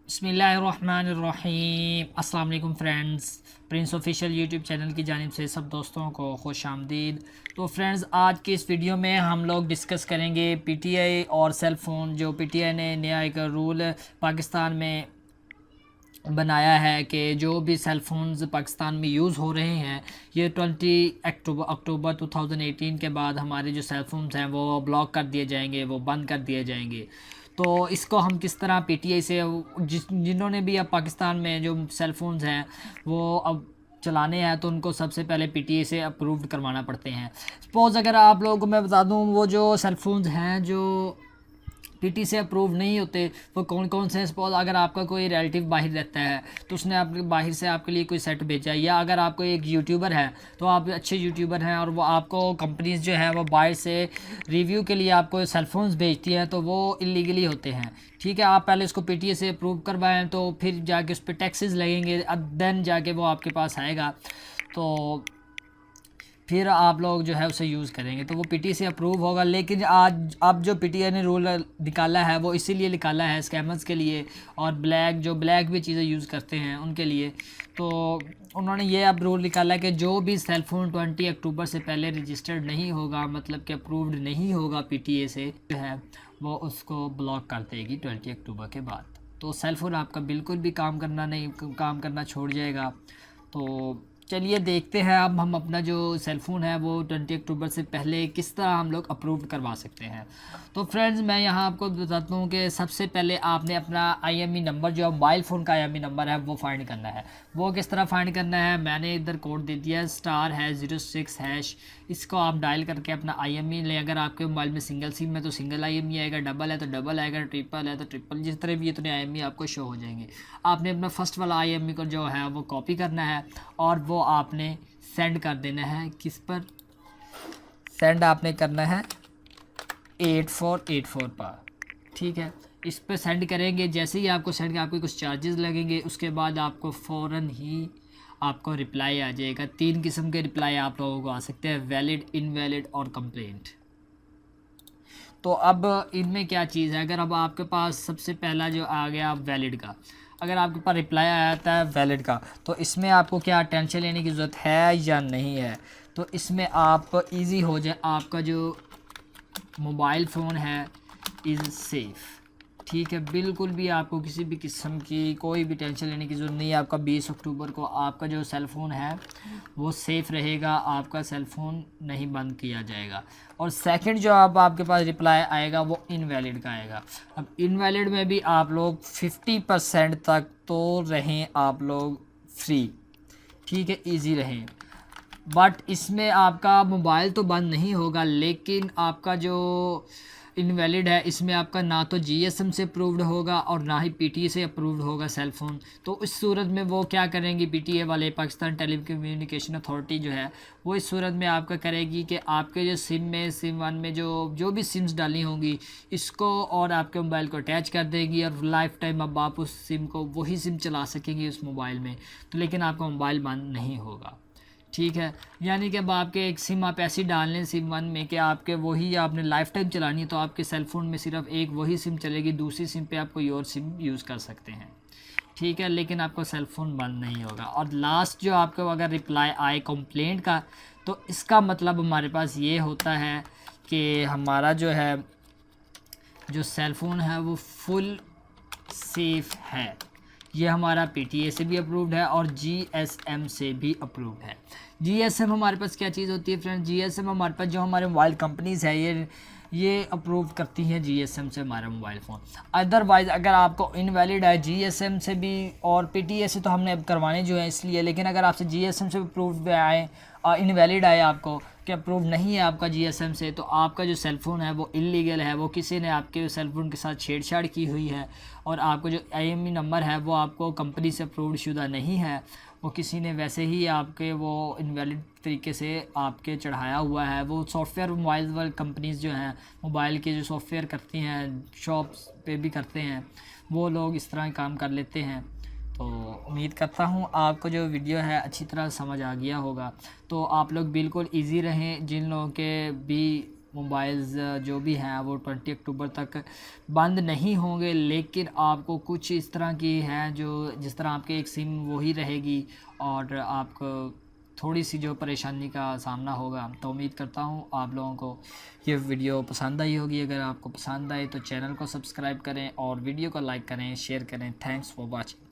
बिस्मिल्लाहिर्रहमानिर्रहीम। अस्सलाम वालेकुम friends, Prince official YouTube channel की जानिब से सब दोस्तों को खुश आमदीद। तो फ्रेंड्स, आज की इस वीडियो में हम लोग डिस्कस करेंगे पीटीआई और सेल फ़ोन। जो पीटीआई ने नया एक रूल पाकिस्तान में बनाया है कि जो भी सेल फोन्स पाकिस्तान में यूज़ हो रहे हैं, ये 20 अक्टूबर 2018 के बाद हमारे जो सेल फोन्स हैं वो ब्लॉक कर दिए जाएंगे, वो बंद कर दिए जाएंगे। तो इसको हम किस तरह पीटीआई से जिन्होंने भी अब पाकिस्तान में जो सेल फोन्स हैं वो अब चलाने हैं, तो उनको सबसे पहले पीटीआई से अप्रूव्ड करवाना पड़ते हैं। सपोज़ अगर आप लोगों को मैं बता दूं, वो जो सेल फोन्स हैं जो पीटी से अप्रूव नहीं होते वो कौन कौन से हैं। सपोज अगर आपका कोई रिलेटिव बाहर रहता है तो उसने आपके बाहर से आपके लिए कोई सेट भेजा, या अगर आपको एक यूट्यूबर है तो आप अच्छे यूट्यूबर हैं और वो आपको कंपनीज जो है वो बाहर से रिव्यू के लिए आपको सेलफोन्स भेजती हैं, तो वो इलीगली होते हैं। ठीक है, आप पहले इसको पीटीए से अप्रूव करवाएं, तो फिर जाके उस पर टैक्सेस लगेंगे, देन जाके वो आपके पास आएगा, तो फिर आप लोग जो है उसे यूज़ करेंगे तो वो पीटी से अप्रूव होगा। लेकिन आज अब जो पीटीआई ने रूल निकाला है वो इसीलिए निकाला है स्कैमर्स के लिए, और ब्लैक भी चीज़ें यूज़ करते हैं उनके लिए। तो उन्होंने ये अब रूल निकाला है कि जो भी सेल फ़ोन 20 अक्टूबर से पहले रजिस्टर्ड नहीं होगा, मतलब कि अप्रूव्ड नहीं होगा पीटीए से, जो है वो उसको ब्लॉक कर देगी 20 अक्टूबर के बाद। तो सेल फ़ोन आपका बिल्कुल भी काम करना छोड़ जाएगा। तो चलिए देखते हैं अब हम अपना जो सेल फ़ोन है वो 20 अक्टूबर से पहले किस तरह हम लोग अप्रूव करवा सकते हैं। तो फ्रेंड्स, मैं यहाँ आपको बताता हूँ कि सबसे पहले आपने अपना आईएमई नंबर, जो मोबाइल फ़ोन का आईएमई नंबर है, वो फाइंड करना है। वो किस तरह फाइंड करना है, मैंने इधर कोड दे दिया, *06#। इसको आप डायल करके अपना आईएमई लें। अगर आपके मोबाइल में सिंगल सिम है तो सिंगल आईएमई आएगा, डबल है तो डबल आएगा, ट्रिपल है तो ट्रिपल, जिस तरह भी इतने आईएमई आपको शो हो जाएंगे। आपने अपना फर्स्ट वाला आईएमई को जो है वो कॉपी करना है और वो आपने सेंड कर देना है। किस पर सेंड आपने करना है? 8484 पर। ठीक है, इस पर सेंड करेंगे। जैसे ही आपको सेंड, आपको कुछ चार्जेस लगेंगे, उसके बाद आपको फ़ौरन ही आपको रिप्लाई आ जाएगा। 3 किस्म के रिप्लाई आप लोगों को आ सकते हैं, वैलिड, इनवैलिड और कंप्लेंट। तो अब इनमें क्या चीज़ है, अगर अब आपके पास सबसे पहला जो आ गया वैलिड का, अगर आपके पास रिप्लाई आया था है वैलिड का, तो इसमें आपको क्या टेंशन लेने की ज़रूरत है या नहीं है। तो इसमें आप इजी हो जाए, आपका जो मोबाइल फ़ोन है इज़ सेफ़। ठीक है, बिल्कुल भी आपको किसी भी किस्म की कोई भी टेंशन लेने की ज़रूरत नहीं है। आपका 20 अक्टूबर को आपका जो सेल फ़ोन है वो सेफ़ रहेगा, आपका सेल फ़ोन नहीं बंद किया जाएगा। और सेकंड जो आपके पास रिप्लाई आएगा वो इनवैलिड का आएगा। अब इनवैलिड में भी आप लोग 50% तक तो रहें आप लोग फ्री। ठीक है, ईजी रहें, बट इसमें आपका मोबाइल तो बंद नहीं होगा, लेकिन आपका जो इनवैलिड है इसमें आपका ना तो जीएसएम से अप्रूव्ड होगा और ना ही पीटीए से अप्रूव्ड होगा सेल फ़ोन। तो इस सूरत में वो क्या करेंगे, पीटीए वाले, पाकिस्तान टेलीकम्युनिकेशन अथॉरिटी जो है वो इस सूरत में आपका करेगी कि आपके जो सिम 1 में जो भी सिम्स डाली होंगी इसको और आपके मोबाइल को अटैच कर देगी, और लाइफ टाइम अब आप उस सिम को वही सिम चला सकेंगे उस मोबाइल में, तो लेकिन आपका मोबाइल बंद नहीं होगा। ठीक है, यानी कि अब आपके एक सिम आप ऐसी डाल लें सिम 1 में कि आपके वही आपने लाइफ टाइम चलानी है, तो आपके सेल फ़ोन में सिर्फ एक वही सिम चलेगी, दूसरी सिम पे आप कोई और सिम यूज़ कर सकते हैं। ठीक है, लेकिन आपका सेल फ़ोन बंद नहीं होगा। और लास्ट जो आपको अगर रिप्लाई आए कंप्लेंट का, तो इसका मतलब हमारे पास ये होता है कि हमारा जो है जो सेल फ़ोन है वो फुल सेफ़ है। ये हमारा पीटीए से भी अप्रूव्ड है और जीएसएम से भी अप्रूव्ड है। जीएसएम हमारे पास क्या चीज़ होती है फ्रेंड्स, जीएसएम हमारे पास जो हमारे मोबाइल कंपनीज़ है ये अप्रूव करती हैं जीएसएम से हमारा मोबाइल फ़ोन। अदरवाइज़ अगर आपको इनवैलिड है जीएसएम से भी और पीटीए से तो हमने अब करवाने जो है इसलिए, लेकिन अगर आपसे जीएसएम से अप्रूव्ड आए इनवैलिड आए आपको कि अप्रूव नहीं है आपका जीएसएम से, तो आपका जो सेल फ़ोन है वो इलीगल है, वो किसी ने आपके सेल फ़ोन के साथ छेड़छाड़ की हुई है, और आपको जो आईएमई नंबर है वो आपको कंपनी से अप्रूव्ड शुदा नहीं है, वो किसी ने वैसे ही आपके वो इनवैलिड तरीके से आपके चढ़ाया हुआ है। वो सॉफ्टवेयर मोबाइल वाली कंपनीज़ जो हैं मोबाइल के जो सॉफ्टवेयर करती हैं, शॉप्स पे भी करते हैं, वो लोग इस तरह काम कर लेते हैं। तो उम्मीद करता हूँ आपको जो वीडियो है अच्छी तरह समझ आ गया होगा। तो आप लोग बिल्कुल इजी रहें, जिन लोगों के भी मोबाइल्स जो भी हैं वो 20 अक्टूबर तक बंद नहीं होंगे, लेकिन आपको कुछ इस तरह की हैं जो जिस तरह आपके एक सिम वही रहेगी और आपको थोड़ी सी जो परेशानी का सामना होगा। तो उम्मीद करता हूँ आप लोगों को ये वीडियो पसंद आई होगी। अगर आपको पसंद आए तो चैनल को सब्सक्राइब करें और वीडियो को लाइक करें, शेयर करें। Thanks for watching.